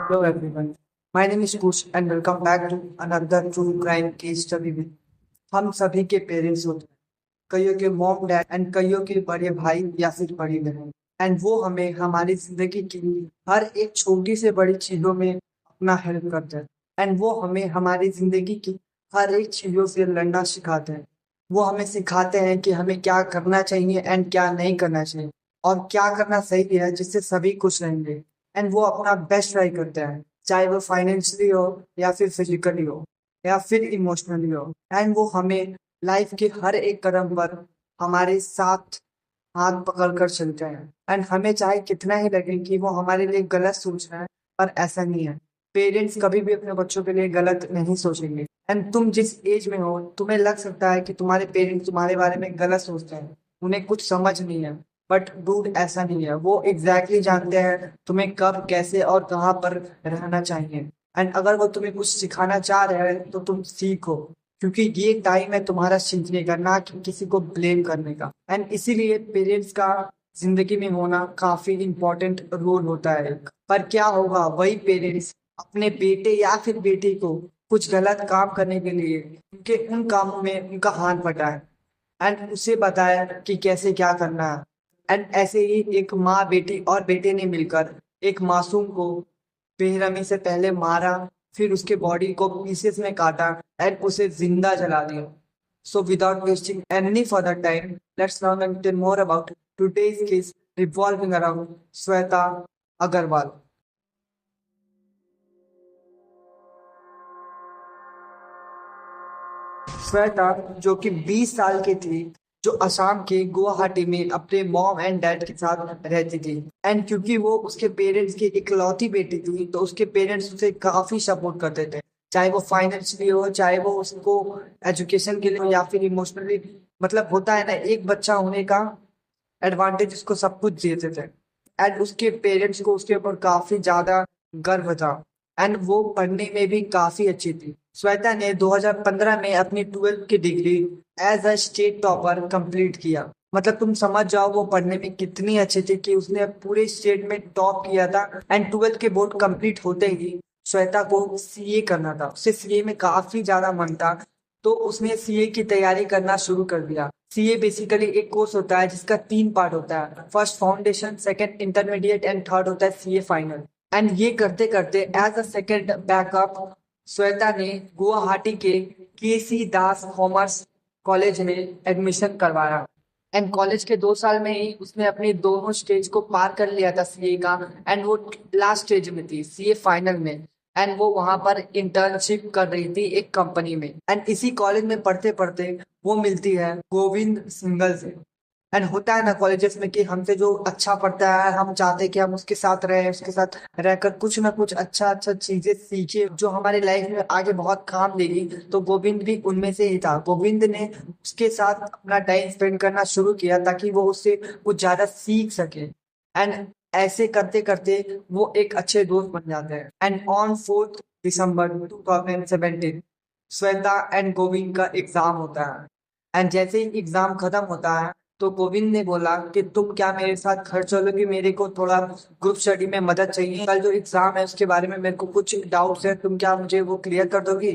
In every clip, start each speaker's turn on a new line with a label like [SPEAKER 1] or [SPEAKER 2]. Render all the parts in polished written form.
[SPEAKER 1] Hello everyone. My name is Kush and welcome back to another true crime case study with हम सभी के parents होते हैं, कईयों के मॉम डैड एंड कईयों के बड़े भाई या फिर बड़ी बहन एंड वो हमें हमारी जिंदगी की हर एक छोटी से बड़ी चीजों में अपना हेल्प करते हैं एंड वो हमें हमारी जिंदगी की हर एक चीजों से लड़ना सिखाते हैं। वो हमें सिखाते हैं कि हमें क्या करना चाहिए एंड क्या नहीं करना चाहिए और क्या करना सही है जिससे सभी खुश रहेंगे एंड वो अपना बेस्ट ट्राई करते हैं, चाहे वो फाइनेंशियली हो या फिर फिजिकली हो या फिर इमोशनली हो एंड वो हमें लाइफ के हर एक कदम पर हमारे साथ हाथ पकड़ कर चलते हैं एंड हमें चाहे कितना ही लगे कि वो हमारे लिए गलत सोच रहे हैं, पर ऐसा नहीं है। पेरेंट्स कभी भी अपने बच्चों के लिए गलत नहीं सोचेंगे एंड तुम जिस एज में हो तुम्हें लग सकता है कि तुम्हारे पेरेंट्स तुम्हारे बारे में गलत सोचते हैं, उन्हें कुछ समझ नहीं है। बट डूड ऐसा नहीं है, वो एग्जैक्टली जानते हैं तुम्हें कब कैसे और कहाँ पर रहना चाहिए एंड अगर वो तुम्हें कुछ सिखाना चाह रहे हैं तो तुम सीखो, क्योंकि ये टाइम है तुम्हारा सीखने का, ना कि किसी को ब्लेम करने का। एंड इसीलिए पेरेंट्स का जिंदगी में होना काफी इंपॉर्टेंट रोल होता है। पर क्या होगा वही पेरेंट्स अपने बेटे या फिर बेटी को कुछ गलत काम करने के लिए उनके उन कामों में उनका हाथ बटाए एंड उसे बताया कि कैसे क्या करना है। एंड ऐसे ही एक माँ बेटी और बेटे ने मिलकर एक मासूम को बेरहमी से पहले मारा, फिर उसके बॉडी को पीसेस में काटा एंड उसे जिंदा जला दिया। So without wasting any further time, let's now learn more about today's case revolving around Sweta Agarwal. Shweta जो कि 20 साल की थी, जो असम के गुवाहाटी में अपने मॉम एंड डैड के साथ रहती थी एंड क्योंकि वो उसके पेरेंट्स की इकलौती बेटी थी तो उसके पेरेंट्स उसे काफी सपोर्ट करते थे, चाहे वो फाइनेंशियली हो, चाहे वो उसको एजुकेशन के लिए हो या फिर इमोशनली। मतलब होता है ना, एक बच्चा होने का एडवांटेज उसको सब कुछ देते थे एंड उसके पेरेंट्स को उसके ऊपर काफी ज्यादा गर्व था एंड वो पढ़ने में भी काफी अच्छी थी। श्वेता ने 2015 में अपनी 12th की degree as a state topper complete किया। मतलब तुम समझ जाओ वो पढ़ने में कितनी अच्छी थी कि उसने पूरे स्टेट में टॉप किया था एंड 12th के बोर्ड कंप्लीट होते ही श्वेता को सीए करना था, उसे सीए में काफी ज्यादा मन था तो उसने सीए की तैयारी करना शुरू कर दिया। सीए बेसिकली एक कोर्स होता है जिसका 3 पार्ट होता है, first foundation, second intermediate and third होता है सीए फाइनल। एंड ये करते करते as a second backup Shweta ने गुवाहाटी के केसी दास कॉमर्स कॉलेज में एडमिशन करवाया एंड कॉलेज के 2 साल में ही उसने अपने दोनों स्टेज को पार कर लिया था सीए का एंड वो लास्ट स्टेज में थी सीए फाइनल में एंड वो वहां पर इंटर्नशिप कर रही थी एक कंपनी में एंड इसी कॉलेज में पढ़ते पढ़ते वो मिलती है गोविंद सिंगल से। एंड होता है ना कॉलेजेस में कि हमसे जो अच्छा पढ़ता है हम चाहते हैं कि हम उसके साथ रहें, उसके साथ रहकर कुछ ना कुछ अच्छा अच्छा चीजें सीखे जो हमारे लाइफ में आगे बहुत काम देगी। तो गोविंद भी उनमें से ही था। गोविंद ने उसके साथ अपना टाइम स्पेंड करना शुरू किया ताकि वो उससे कुछ ज्यादा सीख सके एंड ऐसे करते करते वो एक अच्छे दोस्त बन जाते हैं। And on 4 December 2017 Shweta and Govind का एग्जाम होता है एंड जैसे ही एग्जाम खत्म होता है तो गोविंद ने बोला कि तुम क्या मेरे साथ घर चलोगी, मेरे को थोड़ा ग्रुप स्टडी में मदद चाहिए, कल जो एग्जाम है उसके बारे में मेरे को कुछ डाउट्स है, तुम क्या मुझे वो क्लियर कर दोगी।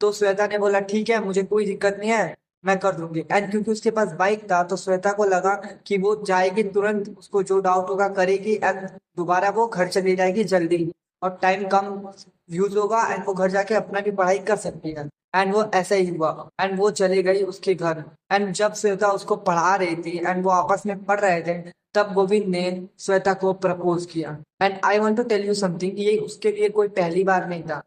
[SPEAKER 1] तो श्वेता ने बोला ठीक है, मुझे कोई दिक्कत नहीं है, मैं कर दूंगी। एंड क्योंकि उसके पास बाइक था तो श्वेता को लगा कि वो जाएगी तुरंत, उसको जो डाउट होगा करेगी एंड दोबारा वो घर चली जाएगी जल्दी और टाइम कम यूज होगा एंड वो घर जाके अपना भी पढ़ाई कर सकती है। एंड वो ऐसा ही हुआ एंड वो चली गई उसके घर एंड जब श्वेता उसको पढ़ा रही थी एंड वो आपस में पढ़ रहे थे तब गोविंद ने श्वेता को प्रपोज किया। And I want to tell you something, ये उसके लिए कोई पहली बार नहीं था,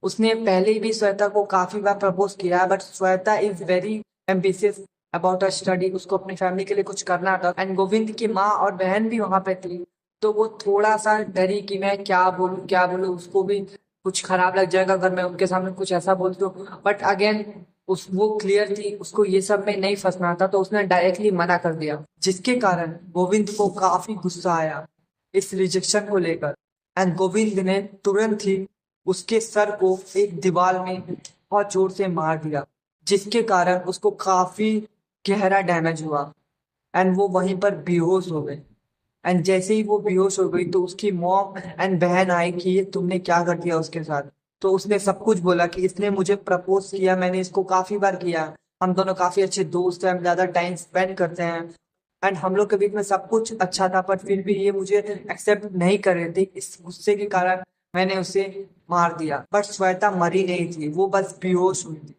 [SPEAKER 1] उसने पहले भी श्वेता को काफी बार प्रपोज किया है। But Shweta is very ambitious about a study, उसको अपनी फैमिली के लिए कुछ करना था एंड गोविंद की माँ और बहन भी वहां पे थी तो वो थोड़ा सा डरी कि मैं क्या बोलूँ, उसको भी कुछ खराब लग जाएगा अगर मैं उनके सामने कुछ ऐसा बोल दूं। बट अगेन उस वो क्लियर थी, उसको ये सब में नहीं फंसना था तो उसने डायरेक्टली मना कर दिया, जिसके कारण गोविंद को काफी गुस्सा आया इस रिजेक्शन को लेकर एंड गोविंद ने तुरंत ही उसके सर को एक दीवार में बहुत जोर से मार दिया, जिसके कारण उसको काफी गहरा डैमेज हुआ एंड वो वहीं पर बेहोश हो गए। एंड जैसे ही वो बेहोश हो गई तो उसकी मॉम एंड बहन आई कि ये तुमने क्या कर दिया उसके साथ। तो उसने सब कुछ बोला कि इसने मुझे प्रपोज किया, मैंने इसको काफी बार किया, हम दोनों काफी अच्छे दोस्त हैं, हम ज्यादा टाइम स्पेंड करते हैं एंड हम लोग के बीच में सब कुछ अच्छा था, पर फिर भी ये मुझे एक्सेप्ट नहीं कर रही थी। इस गुस्से के कारण मैंने उसे मार दिया। बट श्वेता मरी नहीं थी, वो बस बेहोश हुई थी।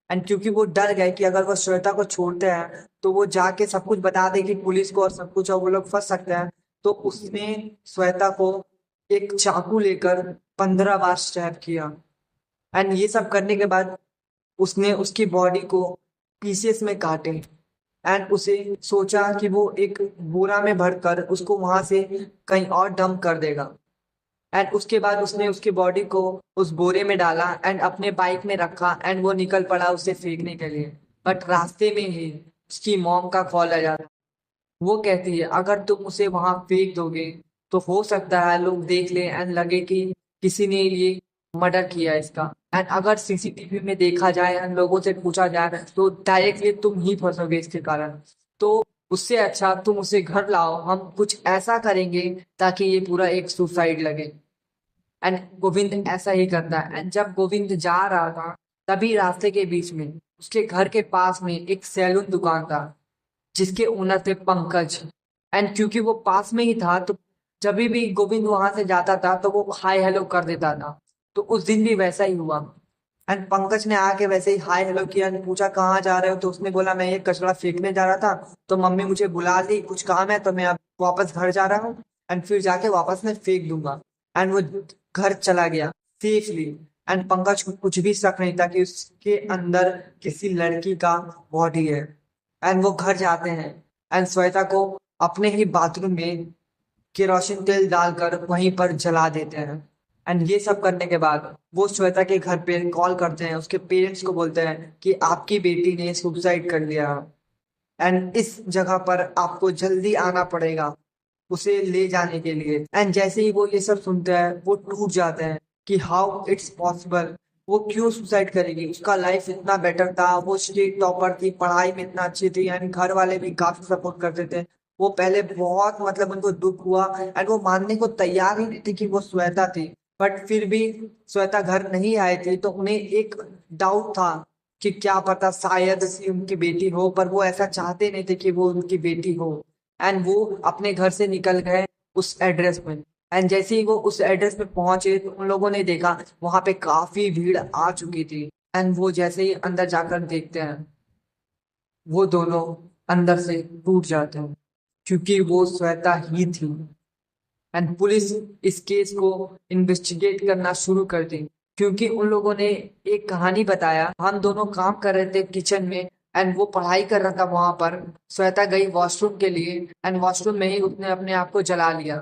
[SPEAKER 1] एंड क्योंकि वो डर गए कि अगर वो श्वेता को छोड़ते हैं तो वो जाके सब कुछ बता देगी पुलिस को और सब कुछ, और वो लोग फंस सकते हैं, तो उसने श्वेता को एक चाकू लेकर 15 बार स्टैब किया। एंड ये सब करने के बाद उसने उसकी बॉडी को पीसेस में काटे एंड उसे सोचा कि वो एक बोरा में भरकर उसको वहां से कहीं और डंप कर देगा। एंड उसके बाद उसने उसकी बॉडी को उस बोरे में डाला एंड अपने बाइक में रखा एंड वो निकल पड़ा उसे फेंकने के लिए। बट रास्ते में ही उसकी मॉम का कॉल आ जाता। वो कहती है अगर तुम उसे वहां फेंक दोगे तो हो सकता है लोग देख ले एंड लगे कि किसी ने ये मर्डर किया इसका। एंड अगर सीसीटीवी में देखा जाए एंड लोगों से पूछा जाए तो डायरेक्टली तुम ही फंसोगे इसके कारण। तो उससे अच्छा तुम उसे घर लाओ, हम कुछ ऐसा करेंगे ताकि ये पूरा एक सुसाइड लगे। एंड गोविंद ऐसा ही करता है। एंड जब गोविंद जा रहा था तभी रास्ते के बीच में उसके घर के पास में एक सैलून दुकान था जिसके ओनर थे पंकज। एंड क्योंकि वो पास में ही था तो जब भी गोविंद वहां से जाता था तो वो हाय हेलो कर देता था। तो उस दिन भी वैसा ही हुआ। एंड पंकज ने आके वैसे ही हाय हेलो किया and पूछा कहाँ जा रहे हो, तो उसने बोला मैं ये कचरा फेंकने जा रहा था, तो मम्मी मुझे बुला ली, कुछ काम है तो मैं अब वापस घर जा रहा हूँ एंड फिर जाके वापस मैं फेंक दूंगा। एंड वो घर चला गया सेफली। एंड पंकज को कुछ भी शक नहीं था कि उसके अंदर किसी लड़की का बॉडी है। एंड वो घर जाते हैं एंड श्वेता को अपने ही बाथरूम में केरोसिन तेल डालकर वहीं पर जला देते हैं। एंड ये सब करने के बाद वो श्वेता के घर पे कॉल करते हैं, उसके पेरेंट्स को बोलते हैं कि आपकी बेटी ने सुसाइड कर लिया एंड इस जगह पर आपको जल्दी आना पड़ेगा उसे ले जाने के लिए। एंड जैसे ही वो ये सब सुनते हैं वो टूट जाते हैं कि हाउ इट्स पॉसिबल, वो क्यों सुसाइड करेगी, उसका लाइफ इतना बेटर था, वो स्टेट टॉपर थी, पढ़ाई में इतना अच्छी थी एंड घर वाले भी काफी सपोर्ट करते थे। वो पहले बहुत मतलब उनको दुख हुआ एंड वो मानने को तैयार ही नहीं थी कि वो श्वेता थी। बट फिर भी श्वेता घर नहीं आई थी तो उन्हें एक डाउट था कि क्या पता शायद से उनकी बेटी हो, पर वो ऐसा चाहते नहीं थे कि वो उनकी बेटी हो। एंड वो अपने घर से निकल गए उस एड्रेस में। एंड जैसे ही वो उस एड्रेस पे पहुंचे तो उन लोगों ने देखा वहां पे काफी भीड़ आ चुकी थी। एंड वो जैसे ही अंदर जाकर देखते हैं वो दोनों अंदर से टूट जाते हैं क्योंकि वो श्वेता ही थी। एंड पुलिस इस केस को इन्वेस्टिगेट करना शुरू कर दी क्योंकि उन लोगों ने एक कहानी बताया। हम दोनों काम कर रहे थे किचन में एंड वो पढ़ाई कर रहा था वहां पर। श्वेता गई वॉशरूम के लिए एंड वॉशरूम में ही उसने अपने आप को जला लिया।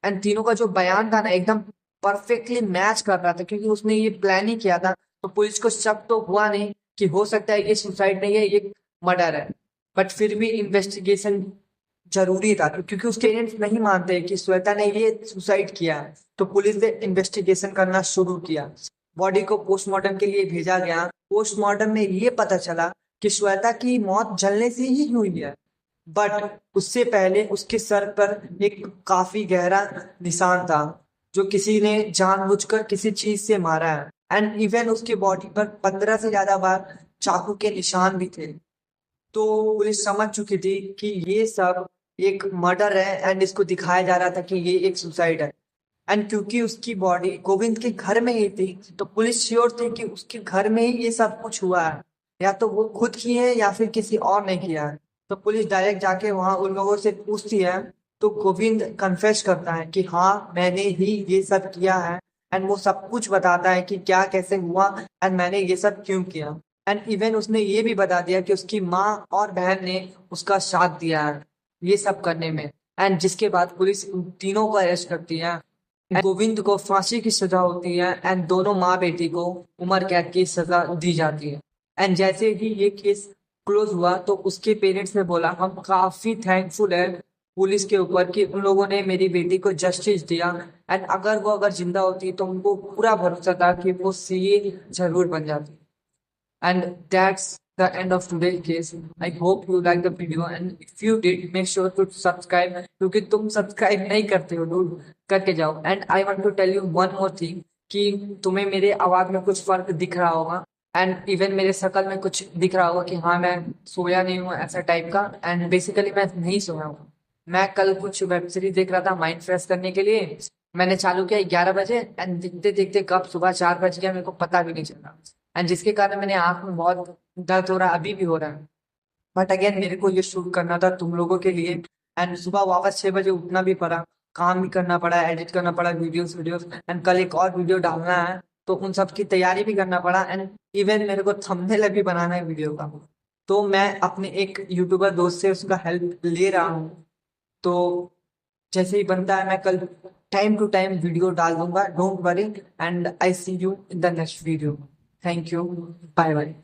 [SPEAKER 1] एंड तीनों का जो बयान था ना एकदम परफेक्टली मैच कर रहा था क्योंकि उसने ये प्लान ही किया था। तो पुलिस को शक तो हुआ नहीं कि हो सकता है ये सुसाइड नहीं है, ये मर्डर है। बट फिर भी इन्वेस्टिगेशन जरूरी था क्योंकि उसके पेरेंट्स नहीं मानते कि श्वेता ने ये सुसाइड किया है। तो पुलिस ने इन्वेस्टिगेशन करना शुरू किया, बॉडी को पोस्टमार्टम के लिए भेजा गया। पोस्टमार्टम में ये पता चला कि श्वेता की मौत जलने से ही हुई है। बट उससे पहले उसके सर पर एक काफी गहरा निशान था जो किसी ने जानबूझकर किसी चीज से मारा है। एंड इवन उसकी बॉडी पर 15 से ज्यादा बार चाकू के निशान भी थे। तो पुलिस समझ चुकी थी कि ये सब एक मर्डर है एंड इसको दिखाया जा रहा था कि ये एक सुसाइड है। एंड क्योंकि उसकी बॉडी गोविंद के घर में ही थी तो पुलिस श्योर थी कि उसके घर में ही ये सब कुछ हुआ है, या तो वो खुद की है या फिर किसी और ने किया है। तो पुलिस डायरेक्ट जाके वहां उन लोगों से पूछती है तो गोविंद कन्फेस करता है कि हाँ मैंने ही ये सब किया है। एंड वो सब कुछ बताता है कि क्या कैसे हुआ एंड मैंने ये सब क्यों किया। एंड इवन उसने ये भी बता दिया कि उसकी माँ और बहन ने उसका साथ दिया है ये सब करने में। एंड जिसके बाद पुलिस उन तीनों को अरेस्ट करती है। गोविंद को फांसी की सजा होती है एंड दोनों माँ बेटी को उम्र कैद की सजा दी जाती है। एंड जैसे ही ये केस क्लोज हुआ तो उसके पेरेंट्स ने बोला हम काफी थैंकफुल है पुलिस के ऊपर कि उन लोगों ने मेरी बेटी को जस्टिस दिया। एंड अगर वो अगर जिंदा होती तो उनको पूरा भरोसा था कि वो सीए जरूर बन जाती। And that's the end of today's case. I hope you like the video, and if you did, make sure to subscribe, क्योंकि तुम सब्सक्राइब नहीं करते हो डूड, करके जाओ. And I want to tell you one more thing कि तुम्हें मेरे आवाज में कुछ फर्क दिख रहा होगा, एंड इवन मेरे शक्ल में कुछ दिख रहा होगा कि हाँ मैं सोया नहीं हूँ ऐसा टाइप का. एंड बेसिकली मैं नहीं सोया हूँ. मैं कल कुछ वेब सीरीज देख रहा था माइंड फ्रेश करने के लिए. मैंने चालू किया 11 बजे, एंड देखते देखते कब सुबह 4 बज गया मेरे को पता भी नहीं चला. एंड जिसके कारण मेरे आंख में बहुत दर्द हो रहा है, अभी भी हो रहा है. बट अगेन मेरे को ये शूट करना था तुम लोगों के लिए, एंड सुबह वापस 6 बजे उठना भी पड़ा, काम भी करना पड़ा, एडिट करना पड़ा वीडियोस वीडियोस, एंड कल एक और वीडियो डालना है तो उन सब की तैयारी भी करना पड़ा. एंड इवन मेरे को थंबनेल भी बनाना है वीडियो का. तो मैं अपने एक यूट्यूबर दोस्त से उसका हेल्प ले रहा हूँ. तो जैसे ही बनता है मैं कल टाइम टू टाइम वीडियो डाल दूंगा, don't worry. And I see you in the next video. Thank you. Bye bye.